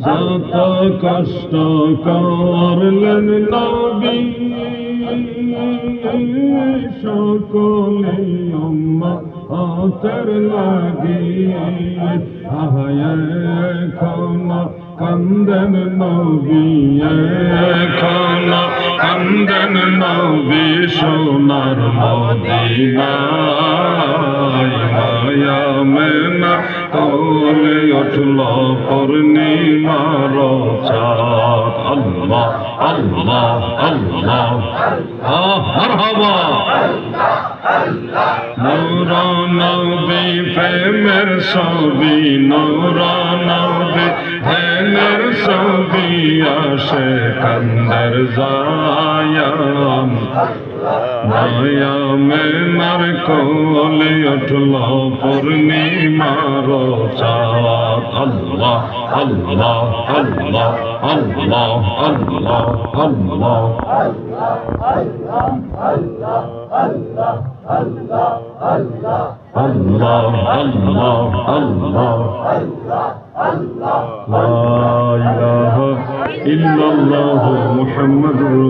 যত কষ্ট করলেন নবী সকলে উম্মতের লাগি এখন কান্দেন নবী এখন কান্দেন নবী সোনার মদিনায় মায়া মেনা তোলে উঠল পূর্ণিমার চাঁদ আল্লাহ আল্লাহ আল্লাহ মারহাবা নূর নবী প্রেমের ছবি নূর নবী প্রেমের ছবি আসে কান্দের জায়াম মায়া মেনার কোলে উঠল পূর্ণিমার চাঁদ আল্লাহ আল্লাহ আল্লাহ আল্লাহ আল্লাহ আল্লাহ আল্লাহ আল্লাহ আল্লাহ লা ইলাহা ইল্লাল্লাহু মুহাম্মাদুর